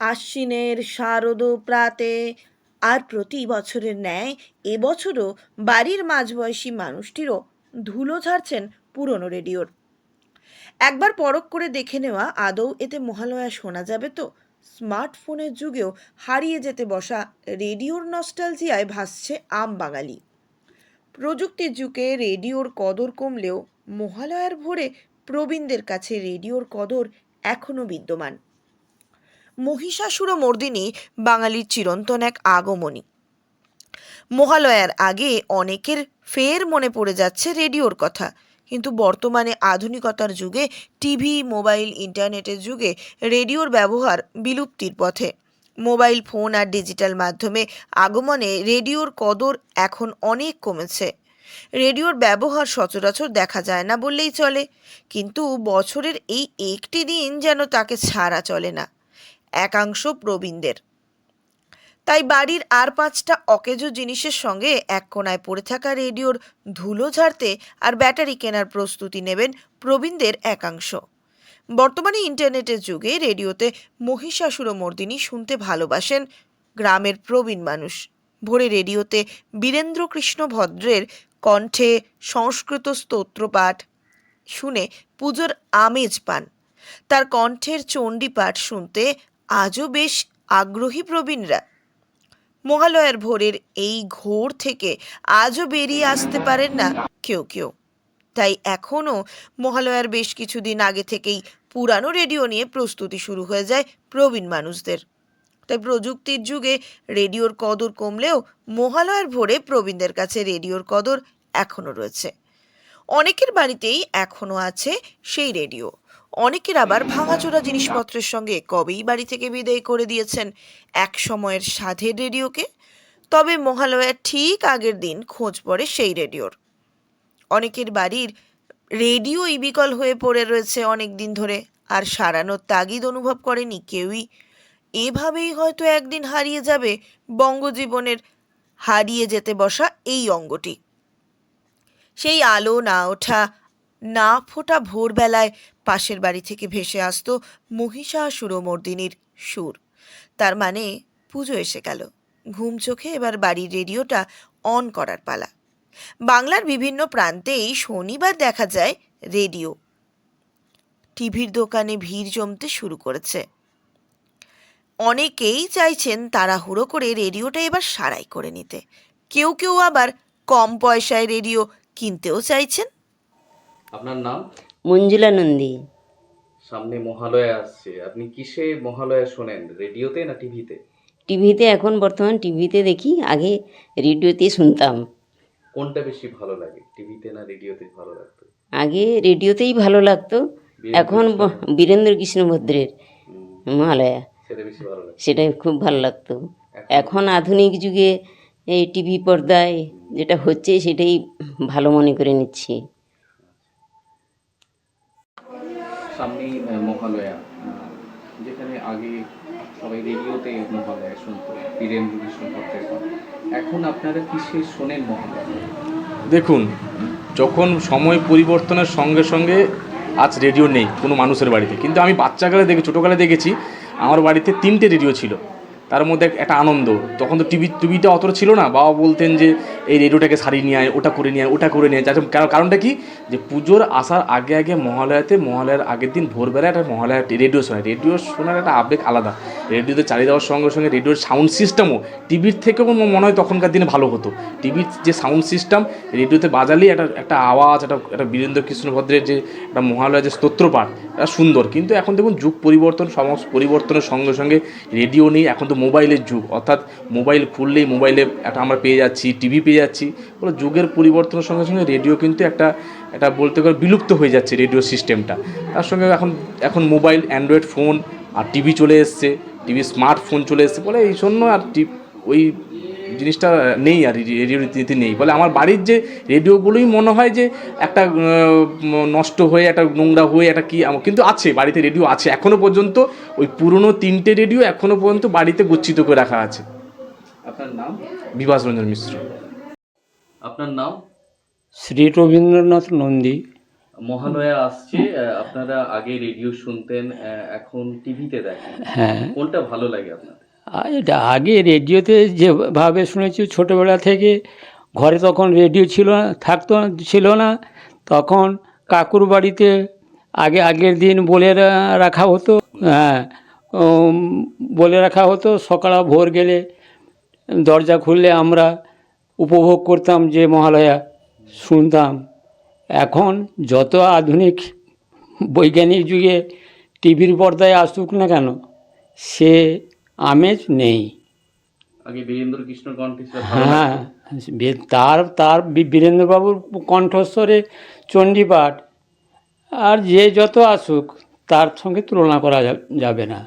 আশ্বিনের শারদ প্রাতে আর প্রতি বছরের ন্যায় এবছরও বাড়ির মাঝবয়সী মানুষটিরও ধুলো ঝাড়ছেন পুরনো রেডিওর। একবার পরখ করে দেখে নেওয়া আদৌ এতে মহালয়া শোনা যাবে তো। স্মার্টফোনের যুগেও হারিয়ে যেতে বসা রেডিওর নস্টালজিয়ায় ভাসছে আম বাঙালি। প্রযুক্তির যুগে রেডিওর কদর কমলেও মহালয়ার ভোরে প্রবীণদের কাছে রেডিওর কদর এখনও বিদ্যমান। মহিষাসুরমর্দিনী বাঙালির চিরন্তন এক আগমনী। মহালয়ার আগে অনেকের ফের মনে পড়ে যাচ্ছে রেডিওর কথা, কিন্তু বর্তমানে আধুনিকতার যুগে টিভি, মোবাইল, ইন্টারনেটের যুগে রেডিওর ব্যবহার বিলুপ্তির পথে। মোবাইল ফোন আর ডিজিটাল মাধ্যমে আগমনে রেডিওর কদর এখন অনেক কমেছে। রেডিওর ব্যবহার সচরাচর দেখা যায় না বললেই চলে, কিন্তু বছরের এই একটি দিন যেন তাকে ছাড়া চলে না একাংশ প্রবীণদের। তাই বাড়ির আর 5টা অকেজো জিনিসের সঙ্গে এক কোণায় পড়ে থাকা রেডিওর ধুলো ঝাড়তে আর ব্যাটারি কেনার প্রস্তুতি নেবেন প্রবীণদের একাংশ। বর্তমানে ইন্টারনেটের যুগে রেডিওতে মহিষাসুরমর্দিনী শুনতে ভালোবাসেন গ্রামের প্রবীণ মানুষ। ভোরে রেডিওতে বীরেন্দ্রকৃষ্ণ ভদ্রের কণ্ঠে সংস্কৃত স্তোত্রপাঠ শুনে পুজোর আমেজ পান। তার কণ্ঠের চণ্ডীপাঠ শুনতে আজও বেশ আগ্রহী প্রবীণরা। মহালয়ার ভোরের এই ঘোর থেকে আজও বেরিয়ে আসতে পারেন না কেউ কেউ। তাই এখনও মহালয়ার বেশ কিছুদিন আগে থেকেই পুরানো রেডিও নিয়ে প্রস্তুতি শুরু হয়ে যায় প্রবীণ মানুষদের। তাই প্রযুক্তির যুগে রেডিওর কদর কমলেও মহালয়ার ভোরে প্রবীণদের কাছে রেডিওর কদর এখনও রয়েছে। অনেকের বাড়িতেই এখনও আছে সেই রেডিও। অনেকের আবার ভাঙাচোরা জিনিসপত্রের সঙ্গে কবেই বাড়ি থেকে বিদায় করে দিয়েছেন এক সময়ের স্বাদের রেডিওকে। তবে মহালয়ার ঠিক আগের দিন খোঁজ পড়ে সেই রেডিওর। অনেকের বাড়ির রেডিওই বিকল হয়ে পড়ে রয়েছে অনেক দিন ধরে, আর সারানোর তাগিদ অনুভব করেনি কেউই। এভাবেই হয়তো একদিন হারিয়ে যাবে বঙ্গজীবনের হারিয়ে যেতে বসা এই অঙ্গটি। সেই আলো না ওঠা, না ফোটা ভোরবেলায় পাশের বাড়ি থেকে ভেসে আসতো মহিষাসুরমর্দিনীর সুর। তার মানে পুজো এসে গেল। ঘুম চোখে এবার বাড়ির রেডিওটা অন করার পালা। বাংলার বিভিন্ন প্রান্তেই শনিবার দেখা যায় রেডিও। টিভির দোকানে ভিড় জমতে শুরু করেছে। অনেকেই চাইছেন তাড়াহুড়ো করে রেডিওটা এবার সারাই করে নিতে। কেউ কেউ আবার কম পয়সায় রেডিও কিনতেও চাইছেন। আপনার নাম? মঞ্জুলা নন্দী। সামনে মহালয়া আসছে, আপনি কিসে মহালয়া শোনেন, রেডিওতে না টিভিতে? টিভিতে, এখন বর্তমান টিভিতে দেখি, আগে রেডিওতে শুনতাম। কোনটা বেশি ভালো লাগে, টিভিতে না রেডিওতে ভালো লাগতো? আগে রেডিওতেই ভালো লাগতো, এখন বীরেন্দ্র কৃষ্ণ ভদ্রের মহালয়া সেটা বেশি ভালো লাগে, সেটাই খুব ভালো লাগতো। এখন আধুনিক যুগে এই টিভি পর্দায় যেটা হচ্ছে সেটাই ভালো মনে করে নিচ্ছি। সামনেই মহালয়া, যেখানে আগে সবাই রেডিওতে মহালয়া শুনতো বীরেন্দ্র কৃষ্ণ ভদ্রের কথা, এখন আপনারা কিসে শোনেন মহালয়া? দেখুন, যখন সময় পরিবর্তনের সঙ্গে সঙ্গে আজ রেডিও নেই কোনো মানুষের বাড়িতে, কিন্তু আমি বাচ্চাকালে ছোটোকালে দেখেছি আমার বাড়িতে 3টে রেডিও ছিল। তার মধ্যে একটা আনন্দ, তখন তো টিভিটা অতটা ছিল না। বাবা বলতেন যে এই রেডিওটাকে সারিয়ে নিয়ে আয়, ওটা করে নিয়ে আয়, ওটা করে নিয়ে আয়। কারণটা কি, যে পুজোর আসার আগে মহালয়ার আগের দিন ভোরবেলা একটা মহালয়া রেডিও শোনার একটা আবেগ আলাদা। রেডিওতে চালিয়ে দেওয়ার সঙ্গে সঙ্গে রেডিওর সাউন্ড সিস্টেমও টিভির থেকেও মনে হয় তখনকার দিনে ভালো হতো। টিভির যে সাউন্ড সিস্টেম, রেডিওতে বাজালেই একটা আওয়াজ, একটা বীরেন্দ্র কৃষ্ণ ভদ্রের যে একটা মহালয়া যে স্তোত্রপাঠ, এটা সুন্দর। কিন্তু এখন দেখুন যুগ পরিবর্তন, সমস্ত পরিবর্তনের সঙ্গে সঙ্গে রেডিও নেই। এখন তো মোবাইলের যুগ, অর্থাৎ মোবাইল খুললেই মোবাইলে একটা আমরা পেয়ে যাচ্ছি, টিভি পেয়ে যাচ্ছি। বলে যুগের পরিবর্তনের সঙ্গে সঙ্গে রেডিও কিন্তু একটা বলতে গেলে বিলুপ্ত হয়ে যাচ্ছে রেডিও সিস্টেমটা। তার সঙ্গে এখন মোবাইল, অ্যান্ড্রয়েড ফোন আর টিভি চলে এসছে, টিভি স্মার্টফোন চলে এসছে, বলে এই জন্য আর ওই জিনিসটা নেই, আর রেডিও রীতিনীতি নেই। বলে আমার বাড়ির যে রেডিওগুলোই মনে হয় যে একটা নষ্ট হয়ে, একটা নোংরা হয়ে, একটা কি, কিন্তু আছে বাড়িতে রেডিও আছে এখনও পর্যন্ত। ওই পুরনো 3টে রেডিও এখনও পর্যন্ত বাড়িতে গচ্ছিত করে রাখা আছে। আপনার নাম? বিভাস রঞ্জন মিশ্র। আপনার নাম? শ্রী রবীন্দ্রনাথ নন্দী। মহালয়া আসছে, আপনারা আগে রেডিও শুনতেন, এখন টিভিতে দেখেন, হ্যাঁ, কোনটা ভালো লাগে আপনার? আর এটা আগে রেডিওতে যেভাবে শুনেছি ছোটোবেলা থেকে, ঘরে তখন রেডিও ছিল না, তখন কাকুর বাড়িতে আগের দিন বলে রাখা হতো। হ্যাঁ, বলে রাখা হতো, সকালে ভোর গেলে দরজা খুললে আমরা উপভোগ করতাম, যে মহালয়া শুনতাম। এখন যত আধুনিক বৈজ্ঞানিক যুগে টিভির পর্দায় আসুক না কেন, সে আমেজ নেই। আগে বীরেন্দ্র কৃষ্ণ কণ্ঠে ছিল, ভালো হ্যাঁ, লাগতো। তার বীরেন্দ্রবাবুর কণ্ঠস্বরে চণ্ডীপাঠ আর যে যত আসুক, তার সঙ্গে তুলনা করা যাবে না।